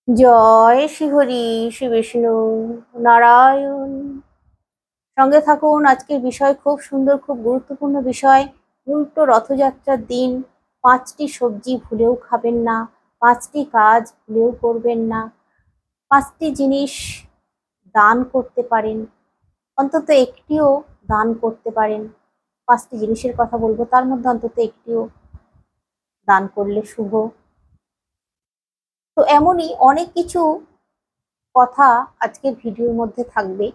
জয় শ্রীহরি শ্রী বিষ্ণু নারায়ণ। সঙ্গে থাকুন। আজকের বিষয় খুব সুন্দর, খুব গুরুত্বপূর্ণ বিষয়। উল্টো রথযাত্রার দিন 5টি সবজি ভুলেও খাবেন না, 5টি কাজ ভুলেও করবেন না, 5টি জিনিস দান করতে পারেন, অন্তত একটিও দান করতে পারেন। 5টি জিনিসের কথা বলবো, তার মধ্যে অন্তত একটিও দান করলে শুভ। তো এমনই অনেক কিছু কথা আজকের ভিডিওর মধ্যে থাকবে।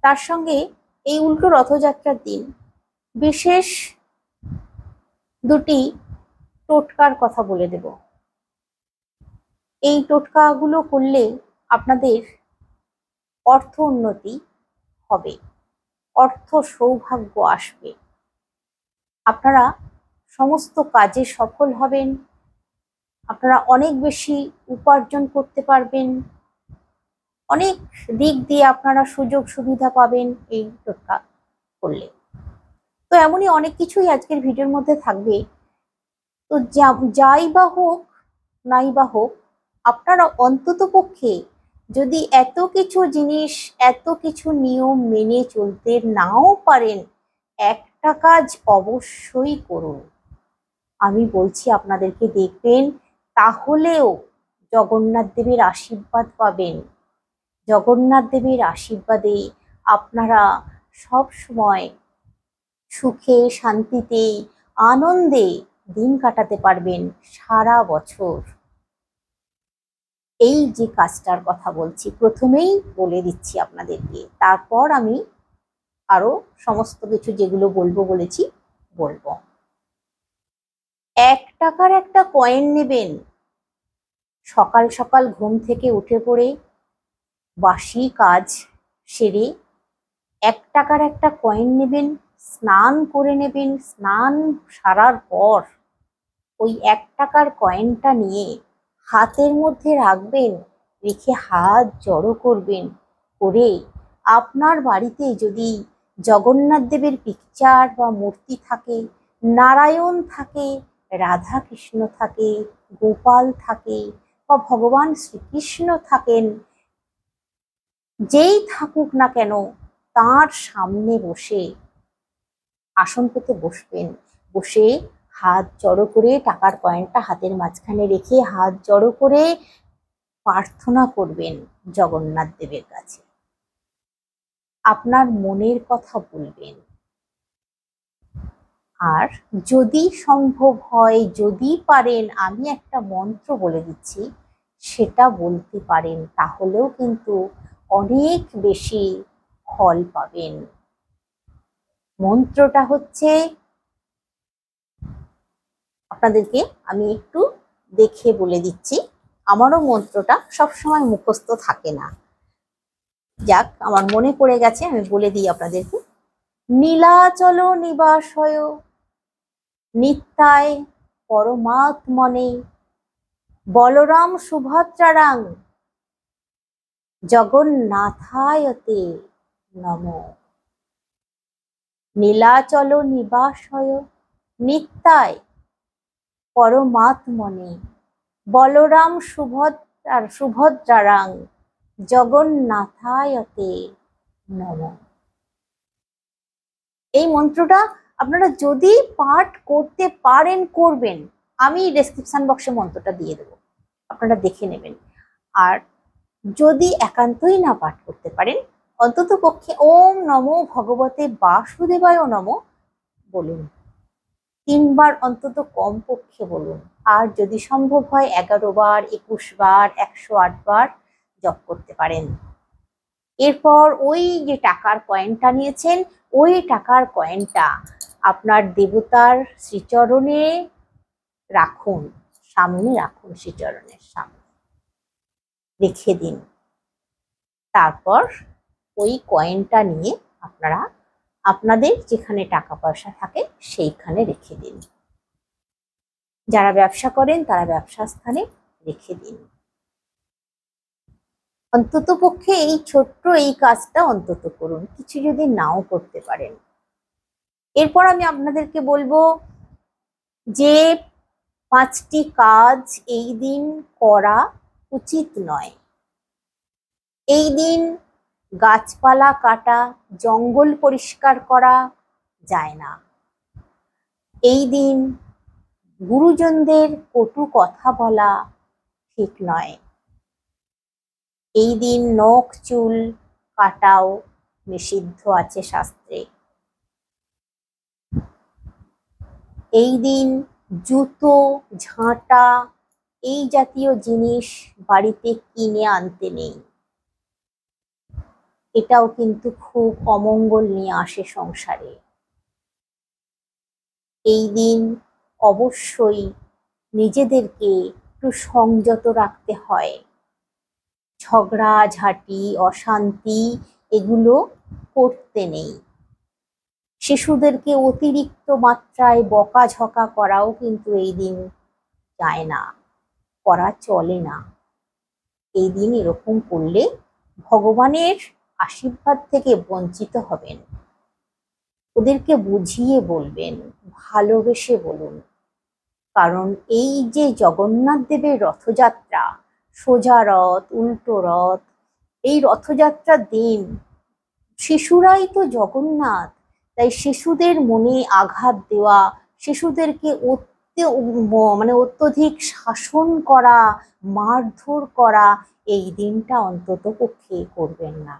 তার সঙ্গে এই উল্টো রথযাত্রার দিন বিশেষ দুটি টোটকার কথা বলে দেব। এই টোটকাগুলো করলে আপনাদের অর্থ উন্নতি হবে, অর্থ সৌভাগ্য আসবে, আপনারা সমস্ত কাজে সফল হবেন, আপনারা অনেক বেশি উপার্জন করতে পারবেন, অনেক দিক দিয়ে আপনারা সুযোগ সুবিধা পাবেন এই টোটকা করলে। তো এমনই অনেক কিছুই আজকের ভিডিওর মধ্যে থাকবে। তো যাই বা হোক নাই বা হোক, আপনারা অন্তত পক্ষে যদি এত কিছু জিনিস, এত কিছু নিয়ম মেনে চলতে নাও পারেন, একটা কাজ অবশ্যই করুন। আমি বলছি আপনাদেরকে, দেখবেন তাহলেও জগন্নাথ দেবের আশীর্বাদ পাবেন। জগন্নাথ দেবের আশীর্বাদে আপনারা সব সময় সুখে, শান্তিতে, আনন্দে দিন কাটাতে পারবেন সারা বছর। এই যে কাজটার কথা বলছি, প্রথমেই বলে দিচ্ছি আপনাদেরকে, তারপর আমি আরো সমস্ত কিছু যেগুলো বলবো বলেছি বলবো। 1 টাকার একটা কয়েন নেবেন। সকাল সকাল ঘুম থেকে উঠে পড়ে বাসি কাজ সেরে 1 টাকার একটা কয়েন নেবেন, স্নান করে নেবেন। স্নান সারার পর ওই 1 টাকার কয়েনটা নিয়ে হাতের মধ্যে রাখবেন, রেখে হাত জড়ো করবেন। করে আপনার বাড়িতে যদি জগন্নাথ দেবের পিকচার বা মূর্তি থাকে, নারায়ণ থাকে, রাধা কৃষ্ণ থাকে, গোপাল থাকে, বা ভগবান শ্রীকৃষ্ণ থাকেন, যেই থাকুক না কেন, তার সামনে বসে আসন পেতে বসবেন। বসে হাত জড়ো করে টাকার কয়েনটা হাতের মাঝখানে রেখে হাত জড়ো করে প্রার্থনা করবেন জগন্নাথ দেবের কাছে। আপনার মনের কথা বলবেন। আর যদি সম্ভব হয়, যদি পারেন, আমি একটা মন্ত্র বলে দিচ্ছি, সেটা বলতে পারেন, তাহলেও কিন্তু অনেক বেশি ফল পাবেন। মন্ত্রটা হচ্ছে, আপনাদেরকে আমি একটু দেখে বলে দিচ্ছি। আমারও মন্ত্রটা সবসময় মুখস্থ থাকে না, যাক আমার মনে পড়ে গেছে, আমি বলে দিই আপনাদেরকে। নীলাচল নিবাসয় নিত্যায় পরমাত্মনে বলরাম সুভদ্রারাং জগন্নাথায়তে নমঃ। নীলাচল নিবাসয় নিত্যায় পরমাত্মনে বলরাম সুভদ্রারাং জগন্নাথায়তে নমঃ। এই মন্ত্রটা আপনারা যদি পাঠ করতে পারেন করবেন। আমি ডেসক্রিপশন বক্সে মন্ত্রটা দিয়ে দেবো, আপনারা দেখে নেবেন। আর যদি একান্তই না পাঠ করতে পারেন, অন্তত পক্ষে ওম নমো ভগবতে বাসুদেবায় নমঃ বলুন। 3 বার অন্তত কম পক্ষে বলুন। আর যদি সম্ভব হয় 11 বার, 21 বার, 108 বার জপ করতে পারেন। এরপর ওই যে টাকার কয়েনটা নিয়েছেন, ওই টাকার কয়েনটা আপনার দেবতার শ্রীচরণে রাখুন, সামনে রাখুন, শ্রীচরণের সামনে রেখে দিন। তারপর ওই কয়েনটা নিয়ে আপনারা আপনাদের যেখানে টাকা পয়সা থাকে সেইখানে রেখে দিন। যারা ব্যবসা করেন তারা ব্যবসা স্থানে রেখে দিন। অন্তত পক্ষে এই ছোট্ট এই কাজটা অন্তত করুন, কিছু যদি নাও করতে পারেন। এরপর আমি আপনাদেরকে বলবো যে 5টি কাজ এই দিন করা উচিত নয়। এই দিন গাছপালা কাটা, জঙ্গল পরিষ্কার করা যায় না। এই দিন গুরুজনদের কটু কথা বলা ঠিক নয়। এই দিন নখ চুল কাটাও নিষিদ্ধ আছে শাস্ত্রে। এই দিন জুতো, ঝাঁটা এই জাতীয় জিনিস বাড়িতে কিনে আনতে নেই। এটাও কিন্তু খুব অমঙ্গল নিয়ে আসে সংসারে। এই দিন অবশ্যই নিজেদেরকে একটু সংযত রাখতে হয়। ঝগড়াঝাটি, অশান্তি এগুলো করতে নেই। শিশুদেরকে অতিরিক্ত মাত্রায় বকাঝকা করাও কিন্তু এই দিন যায় না, করা চলে না। এই দিন এরকম করলে ভগবানের আশীর্বাদ থেকে বঞ্চিত হবেন। ওদেরকে বুঝিয়ে বলবেন, ভালোবেসে বলুন। কারণ এই যে জগন্নাথ দেবের রথযাত্রা, সোজা রথ, উল্টো রথ, এই রথযাত্রার দিন শিশুরাই তো জগন্নাথ। তাই শিশুদের মনে আঘাত দেওয়া, শিশুদেরকে অত্যধিক শাসন করা, মারধর করা, এই দিনটা অন্তত পক্ষে করবেন না।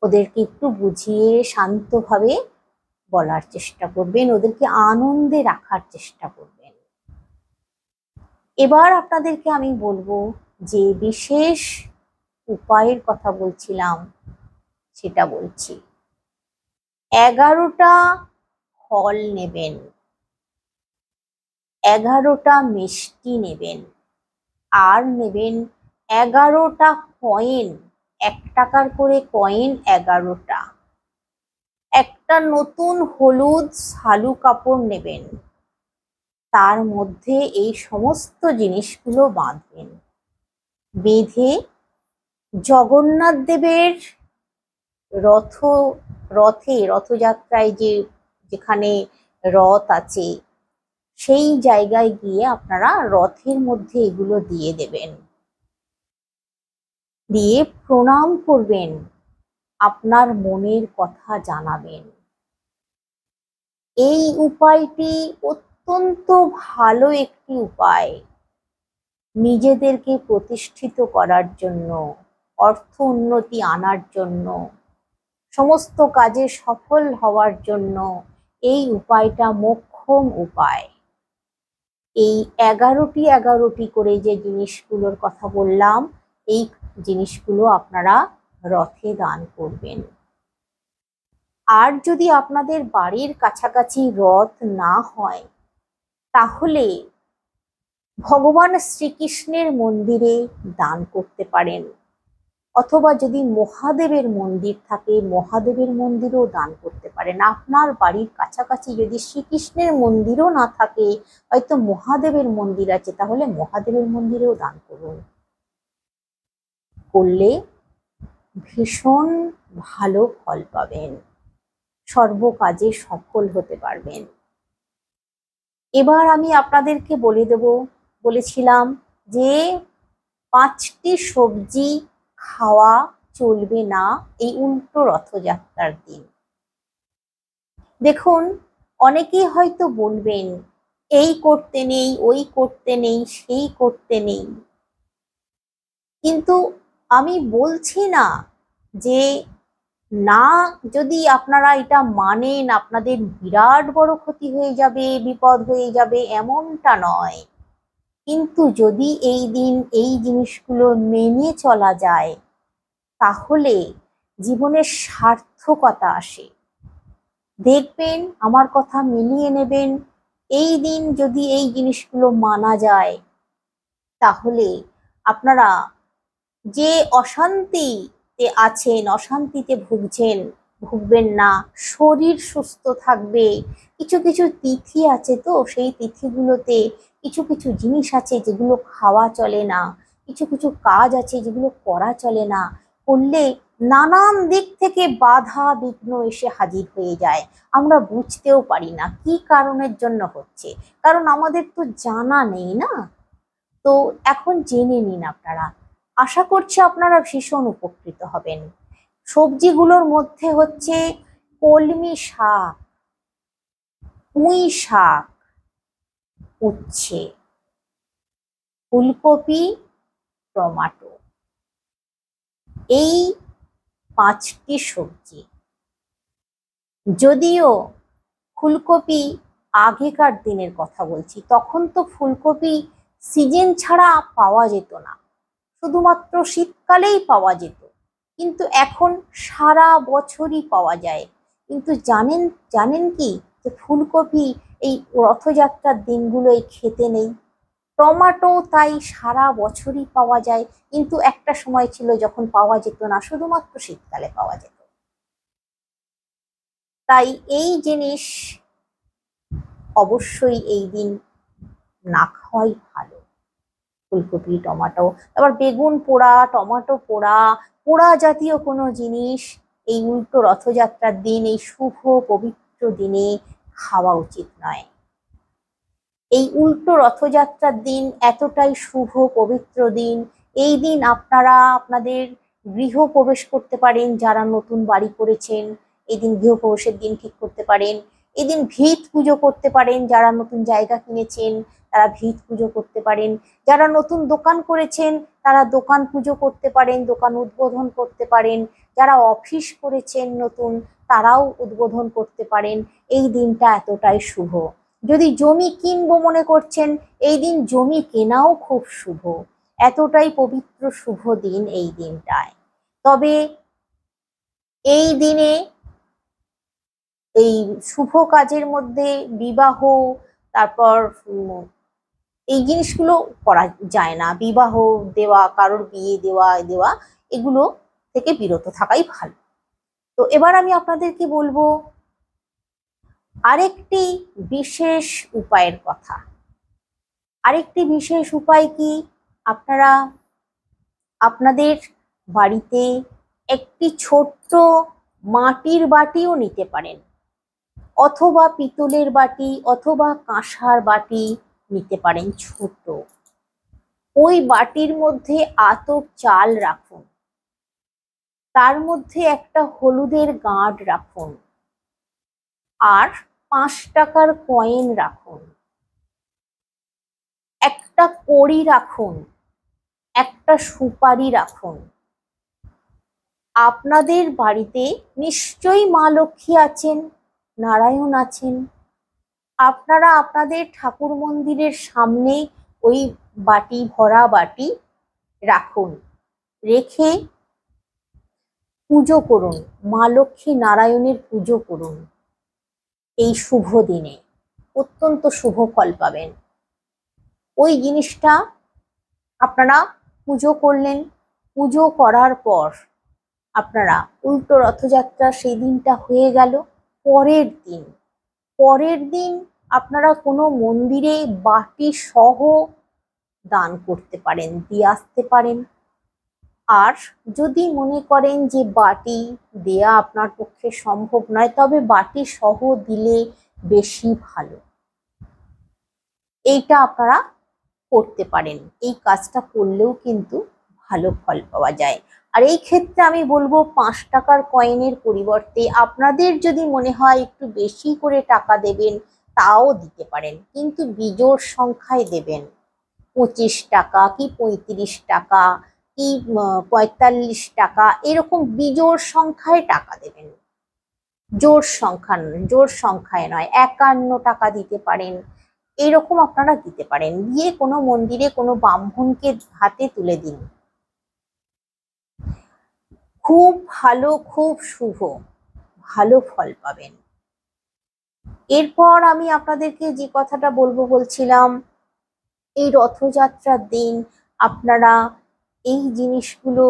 ওদেরকে একটু বুঝিয়ে শান্তভাবে বলার চেষ্টা করবেন, ওদেরকে আনন্দে রাখার চেষ্টা করবেন। এবার আপনাদেরকে আমি বলবো যে বিশেষ উপায়ের কথা বলছিলাম সেটা বলছি। 11টা ফল নেবেন, 11টা মিষ্টি নেবেন, আর নেবেন 11টা কয়েন, 1 টাকার করে কয়েন 11টা। একটা নতুন হলুদ শালু কাপড় নেবেন, তার মধ্যে এই সমস্ত জিনিসগুলো বাঁধবেন। বেঁধে জগন্নাথ দেবের রথযাত্রায় যেখানে রথ আছে সেই জায়গায় গিয়ে আপনারা রথের মধ্যে এগুলো দিয়ে দেবেন। দিয়ে প্রণাম করবেন, আপনার মনের কথা জানাবেন। এই উপায়টি অত্যন্ত ভালো একটি উপায় নিজেদেরকে প্রতিষ্ঠিত করার জন্য, অর্থ উন্নতি আনার জন্য, সমস্ত কাজে সফল হওয়ার জন্য এই উপায়টা মোক্ষম উপায়। এই 11টি করে যে জিনিসগুলোর কথা বললাম, এই জিনিসগুলো আপনারা রথে দান করবেন। আর যদি আপনাদের বাড়ির কাছাকাছি রথ না হয়, তাহলে ভগবান শ্রীকৃষ্ণের মন্দিরে দান করতে পারেন, অথবা যদি মহাদেবের মন্দির থাকে মহাদেবের মন্দিরেও দান করতে পারেন। আপনার বাড়ির কাছাকাছি যদি শ্রীকৃষ্ণের মন্দিরও না থাকে, হয়তো মহাদেবের মন্দির আছে, তাহলে মহাদেবের মন্দিরেও দান করুন। করলে ভীষণ ভালো ফল পাবেন, সর্বকাজে সফল হতে পারবেন। এবার আমি আপনাদেরকে বলেছিলাম যে 5টি সবজি খাওয়া চলবে না এই উল্টো রথযাত্রার দিন। দেখুন, অনেকেই হয়তো বলবেন এই করতে নেই, ওই করতে নেই, সেই করতে নেই, কিন্তু আমি বলছি না যে না, যদি আপনারা এটা মানেন আপনাদের বিরাট বড় ক্ষতি হয়ে যাবে, বিপদ হয়ে যাবে, এমনটা নয়। কিন্তু যদি এই দিন এই জিনিসগুলো মেনে চলা যায়, তাহলে জীবনের সার্থকতা আসে। দেখবেন, আমার কথা মিলিয়ে নেবেন, এই দিন যদি এই জিনিসগুলো মানা যায়, তাহলে আপনারা যে অশান্তিতে আছেন, অশান্তিতে ভুগবেন না, শরীর সুস্থ থাকবে। কিছু কিছু তিথি আছে, তো সেই তিথিগুলোতে কিছু কিছু জিনিস আছে যেগুলো খাওয়া চলে না, কিছু কিছু কাজ আছে যেগুলো করা চলে না, করলে নানান দিক থেকে বাধা বিঘ্ন এসে হাজির হয়ে যায়। আমরা বুঝতেও পারি না কি কারণের জন্য হচ্ছে, কারণ আমাদের তো জানা নেই না। তো এখন জেনে নিন আপনারা, আশা করছি আপনারা ভীষণ উপকৃত হবেন। সবজিগুলোর মধ্যে হচ্ছে কলমি শাক, পুঁই শাক, উচ্ছে, ফুলকপি, টমেটো, এই 5টি সবজি। যদিও ফুলকপি আগেকার দিনের কথা বলছি, তখন তো ফুলকপি সিজন ছাড়া পাওয়া যেত না, শুধুমাত্র শীতকালেই পাওয়া যেত, কিন্তু এখন সারা বছরই পাওয়া যায়। কিন্তু জানেন জানেন কি যে ফুলকপি এই রথযাত্রার দিনগুলোই খেতে নেই। টমেটো তাই সারা বছরই পাওয়া যায়, কিন্তু একটা সময় ছিল যখন পাওয়া যেত না, শুধুমাত্র শীতকালে পাওয়া যেত। তাই এই জিনিস অবশ্যই এই দিন না খাওয়াই ভালো। ফুলকপি, টমেটো, আবার বেগুন পোড়া, টমেটো পোড়া, পোড়া জাতীয় কোনো জিনিস এই উল্টো রথযাত্রার দিন, এই শুভ পবিত্র দিনে খাওয়া উচিত নয়। এই উল্টো রথযাত্রার দিন এতটাই শুভ পবিত্র দিন, এই দিন আপনারা আপনাদের গৃহ প্রবেশ করতে পারেন। যারা নতুন বাড়ি করেছেন, এই দিন গৃহপ্রবেশের দিন ঠিক করতে পারেন। এই দিন ভিত পুজো করতে পারেন। যারা নতুন জায়গা কিনেছেন তারা ভিত পুজো করতে পারেন। যারা নতুন দোকান করেছেন তারা দোকান পুজো করতে পারেন, দোকান উদ্বোধন করতে পারেন। যারা অফিস করেছেন নতুন, তারাও উদ্বোধন করতে পারেন। এই দিনটা এতটাই শুভ। যদি জমি কিনবো মনে করছেন, এই দিন জমি কেনাও খুব শুভ। এতটাই পবিত্র শুভ দিন এই দিনটায়। তবে এই দিনে এই শুভ কাজের মধ্যে বিবাহ, তারপর এই জিনিসগুলো করা যায় না। বিবাহ দেওয়া, কারোর বিয়ে দেওয়া দেওয়া এগুলো থেকে বিরত থাকাই ভালো। তো এবার আমি আপনাদেরকে বলবো আরেকটি বিশেষ উপায়ের কথা। আরেকটি বিশেষ উপায় কি, আপনারা আপনাদের বাড়িতে একটি ছোট্ট মাটির বাটিও নিতে পারেন, অথবা পিতলের বাটি অথবা কাঁসার বাটি নিতে পারেন ছোট। ওই বাটির মধ্যে আতপ চাল রাখুন, তার মধ্যে একটা হলুদের গাঁট রাখুন, আর 5 টাকার কয়েন রাখুন, একটা কড়ি রাখুন, একটা সুপারি রাখুন। আপনাদের বাড়িতে নিশ্চয়ই মা লক্ষ্মী আছেন, নারায়ণ আছেন। আপনারা আপনাদের ঠাকুর মন্দিরের সামনে ওই বাটি, ভরা বাটি রাখুন। রেখে পুজো করুন, মা লক্ষ্মী নারায়ণের পুজো করুন। এই শুভ দিনে অত্যন্ত শুভ ফল পাবেন। ওই জিনিসটা আপনারা পুজো করলেন। পুজো করার পর আপনারা উল্টো রথযাত্রা সেই দিনটা হয়ে গেল। পরের দিন আপনারা কোনো মন্দিরে বাটি সহ দান করতে পারেন, দিয়ে আসতে পারেন। আর যদি মনে করেন যে বাটি দেয়া আপনার পক্ষে সম্ভব নয়, তবে বাটি সহ দিলে বেশি ভালো। এইটা আপনারা করতে পারেন। এই কাজটা করলেও কিন্তু ভালো ফল পাওয়া যায়। আর এই ক্ষেত্রে আমি বলবো 5 টাকার কয়েনের পরিবর্তে আপনাদের যদি মনে হয় একটু বেশি করে টাকা দেবেন, তাও দিতে পারেন, কিন্তু বিজোড় সংখ্যায় দেবেন। 25 টাকা কি 35 টাকা কি 45 টাকা, এরকম বিজোড় সংখ্যায় টাকা দেবেন। জোড় সংখ্যায় নয়। 51 টাকা দিতে পারেন, এরকম আপনারা দিতে পারেন। দিয়ে কোনো মন্দিরে কোনো ব্রাহ্মণকে হাতে তুলে দিন। খুব ভালো, খুব শুভ, ভালো ফল পাবেন। এরপর আমি আপনাদেরকে যে কথাটা বলছিলাম, এই রথযাত্রার দিন আপনারা এই জিনিসগুলো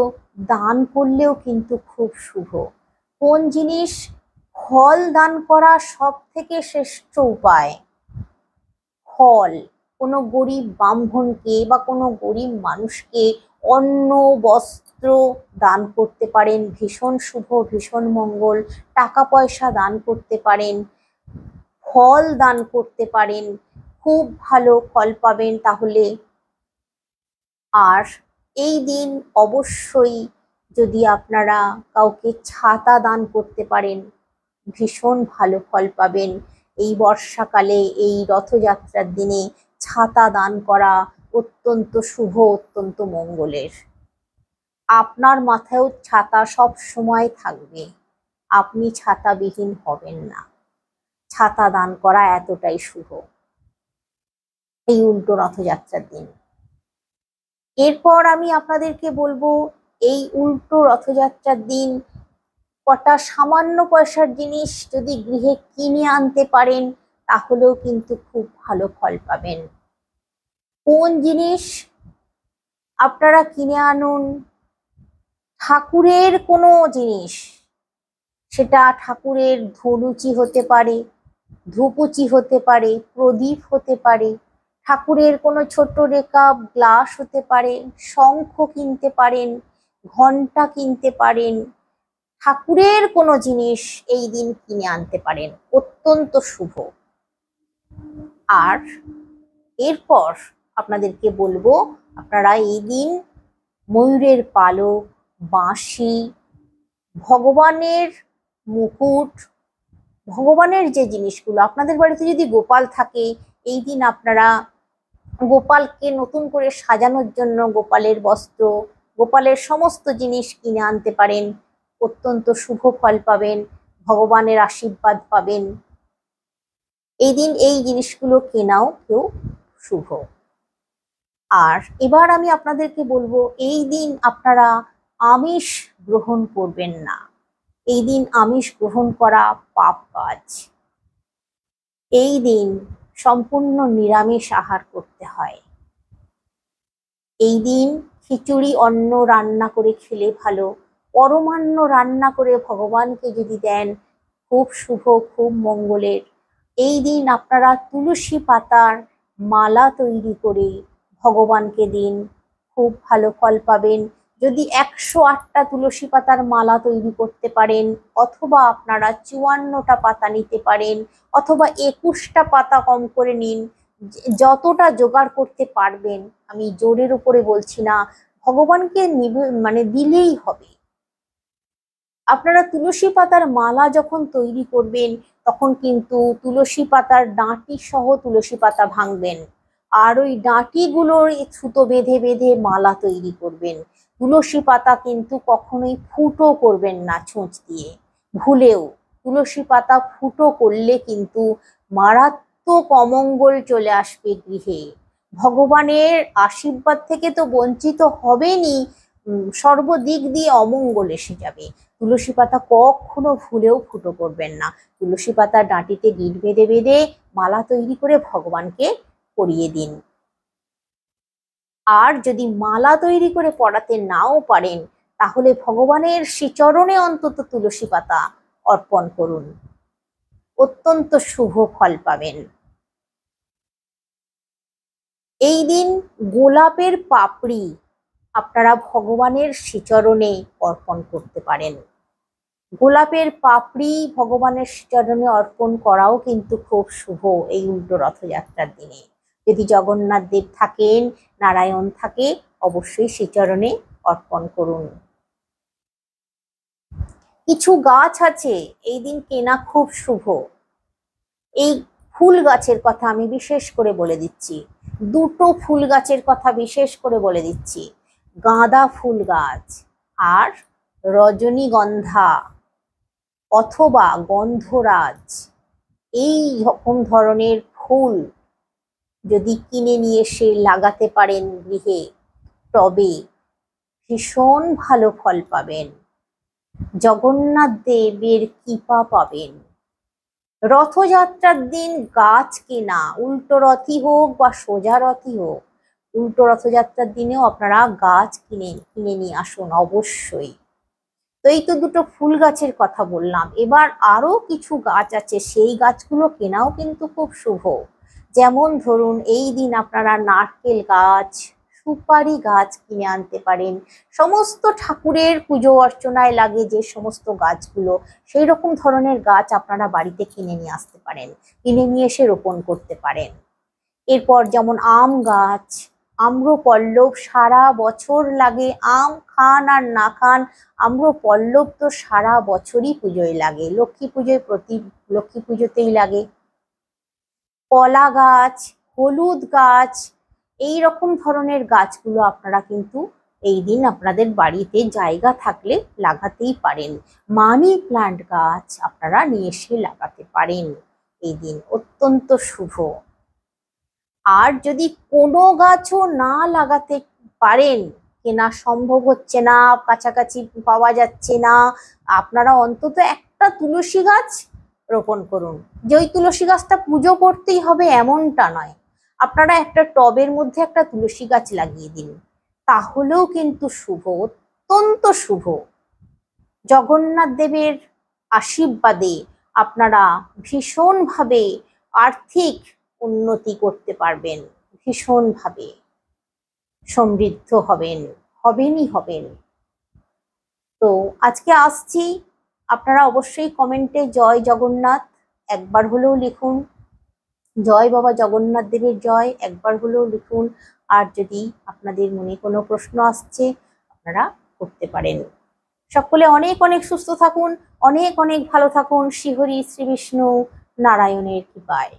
দান করলেও কিন্তু খুব শুভ। কোন জিনিস? ফল দান করা সব থেকে শ্রেষ্ঠ উপায়। ফল, কোনো গরিব ব্রাহ্মণকে বা কোনো গরিব মানুষকে অন্ন, বস্ত্র দান করতে পারেন, ভীষণ শুভ, ভীষণ মঙ্গল। টাকা পয়সা দান করতে পারেন, ফল দান করতে পারেন, খুব ভালো ফল পাবেন। তাহলে আর এই দিন অবশ্যই যদি আপনারা কাউকে ছাতা দান করতে পারেন, ভীষণ ভালো ফল পাবেন। এই বর্ষাকালে, এই রথযাত্রার দিনে ছাতা দান করা অত্যন্ত শুভ, অত্যন্ত মঙ্গলের। আপনার মাথায়ও ছাতা সব সময় থাকবে, আপনি ছাতাবিহীন হবেন না। ছাতা দান করা এতটাই শুভ এই উল্টো রথযাত্রার দিন। এরপর আমি আপনাদেরকে বলবো, এই উল্টো রথযাত্রার দিন কটা সামান্য পয়সার জিনিস যদি গৃহে কিনে আনতে পারেন, তাহলেও কিন্তু খুব ভালো ফল পাবেন। কোন জিনিস? আপনারা কিনে আনুন ঠাকুরের কোনো জিনিস, সেটা ঠাকুরের ধনুচি হতে পারে, ধূপুচি হতে পারে, প্রদীপ হতে পারে, ঠাকুরের কোনো ছোট রেখা গ্লাস হতে পারে, শঙ্খ কিনতে পারেন, ঘন্টা কিনতে পারেন। ঠাকুরের কোনো জিনিস এই দিন কিনে আনতে পারেন, অত্যন্ত শুভ। আর এরপর আপনাদেরকে বলবো, আপনারা এই দিন ময়ূরের পালক, বাঁশি, ভগবানের মুকুট, ভগবানের যে জিনিসগুলো, আপনাদের বাড়িতে যদি গোপাল থাকে, এই দিন আপনারা গোপালকে নতুন করে সাজানোর জন্য গোপালের বস্ত্র, গোপালের সমস্ত জিনিস কিনে আনতে পারেন, অত্যন্ত শুভ ফল পাবেন, ভগবানের আশীর্বাদ পাবেন। এই দিন এই জিনিসগুলো কেনাও কেউ শুভ। আর এবার আমি আপনাদেরকে বলবো, এই দিন আপনারা আমিষ গ্রহণ করবেন না। এই দিন আমিষ গ্রহণ করা পাপ কাজ। এই দিন সম্পূর্ণ নিরামিষ আহার করতে হয়। এই দিন খিচুড়ি অন্ন রান্না করে খেলে ভালো, পরমান্ন রান্না করে ভগবানকে যদি দেন, খুব শুভ, খুব মঙ্গলের। এই দিন আপনারা তুলসী পাতার মালা তৈরি করে ভগবানকে দিন, খুব ভালো ফল পাবেন। যদি 108টা তুলসী পাতার মালা তৈরি করতে পারেন, অথবা আপনারা 54টা পাতা নিতে পারেন, অথবা 21টা পাতা কম করে নিন, যতটা জোগাড় করতে পারবেন, আমি জোরের উপরে বলছি না, ভগবানকে দিলেই হবে। আপনারা তুলসী পাতার মালা যখন তৈরি করবেন, তখন কিন্তু তুলসী পাতার ডাঁটি সহ তুলসী পাতা ভাঙবেন, আর ওই ডাঁটিগুলোর সুতো বেঁধে বেঁধে মালা তৈরি করবেন। তুলসী পাতা কিন্তু কখনোই ফুটো করবেন না ছুঁচ দিয়ে, ভুলেও। তুলসী পাতা ফুটো করলে কিন্তু মারাত্মক অমঙ্গল চলে আসবে গৃহে। ভগবানের আশীর্বাদ থেকে তো বঞ্চিত হবেনই, সর্বদিক দিয়ে অমঙ্গল এসে যাবে। তুলসী পাতা কখনো ভুলেও ফুটো করবেন না। তুলসী পাতার ডাঁটিতে গিঁট বেঁধে বেঁধে মালা তৈরি করে ভগবানকে পরিয়ে দিন। আর যদি মালা তৈরি করে পরাতে নাও পারেন, তাহলে ভগবানের শ্রীচরণে অন্তত তুলসী পাতা অর্পণ করুন, অত্যন্ত শুভ ফল পাবেন। এই দিন গোলাপের পাপড়ি আপনারা ভগবানের শ্রীচরণে অর্পণ করতে পারেন। গোলাপের পাপড়ি ভগবানের শ্রীচরণে অর্পণ করাও কিন্তু খুব শুভ এই উল্টো রথযাত্রার দিনে। যদি জগন্নাথ দেব থাকেন, নারায়ণ থাকে, অবশ্যই শ্রীচরণে অর্পণ করুন। কিছু গাছ আছে এই দিন কেনা খুব শুভ। এই ফুল গাছের কথা আমি বিশেষ করে বলে দিচ্ছি, দুটো ফুল গাছের কথা বিশেষ করে বলে দিচ্ছি। গাঁদা ফুল গাছ আর রজনীগন্ধা অথবা গন্ধরাজ, এই রকম ধরনের ফুল যদি কিনে নিয়ে এসে লাগাতে পারেন গৃহে, তবে ভীষণ ভালো ফল পাবেন, জগন্নাথ দেবের কৃপা পাবেন। রথযাত্রার দিন গাছ কেনা, উল্টো রথই হোক বা সোজা রথই হোক, উল্টো রথযাত্রার দিনেও আপনারা গাছ কিনে নিয়ে আসুন অবশ্যই। তো এই তো দুটো ফুল গাছের কথা বললাম। এবার আরো কিছু গাছ আছে, সেই গাছগুলো কেনাও কিন্তু খুব শুভ। যেমন ধরুন, এই দিন আপনারা নারকেল গাছ, সুপারি গাছ কিনে আনতে পারেন। সমস্ত ঠাকুরের পুজো অর্চনায় লাগে যে সমস্ত গাছগুলো, সেই রকম ধরনের গাছ আপনারা বাড়িতে কিনে নিয়ে আসতে পারেন, কিনে নিয়ে এসে রোপণ করতে পারেন। এরপর যেমন আম গাছ, আম্রপল্লব সারা বছর লাগে, আম খান আর না খান আম্রপল্লব তো সারা বছরই পুজোয় লাগে, লক্ষ্মী পুজোতেই লাগে। কলা গাছ, হলুদ গাছ, এই রকম ধরনের গাছগুলো আপনারা কিন্তু এই দিন আপনাদের বাড়িতে জায়গা থাকলে লাগাতেই পারেন। মানি প্লান্ট গাছ আপনারা নিয়ে এসে লাগাতে পারেন, এই দিন অত্যন্ত শুভ। আর যদি কোনো গাছও না লাগাতে পারেন, কেনা সম্ভব হচ্ছে না, কাছাকাছি পাওয়া যাচ্ছে না, আপনারা অন্তত একটা তুলসী গাছ রোপণ করুন। যে ওই তুলসী গাছটা পুজো করতেই হবে এমনটা নয়, আপনারা একটা টবের মধ্যে একটা তুলসী গাছ লাগিয়ে দিন, তাহলেও কিন্তু শুভ, অত্যন্ত শুভ। জগন্নাথ দেবের আশীর্বাদে আপনারা ভীষণভাবে আর্থিক উন্নতি করতে পারবেন, ভীষণভাবে সমৃদ্ধ হবেনই হবেন। তো আজকে আসছি, আপনারা অবশ্যই কমেন্টে জয় জগন্নাথ একবার হলেও লিখুন, জয় বাবা জগন্নাথ দেবের জয় একবার হলেও লিখুন। আর যদি আপনাদের মনে কোনো প্রশ্ন আসছে আপনারা করতে পারেন। সকলে অনেক অনেক সুস্থ থাকুন, অনেক অনেক ভালো থাকুন। শ্রীহরি শ্রী বিষ্ণু নারায়ণের কৃপায়।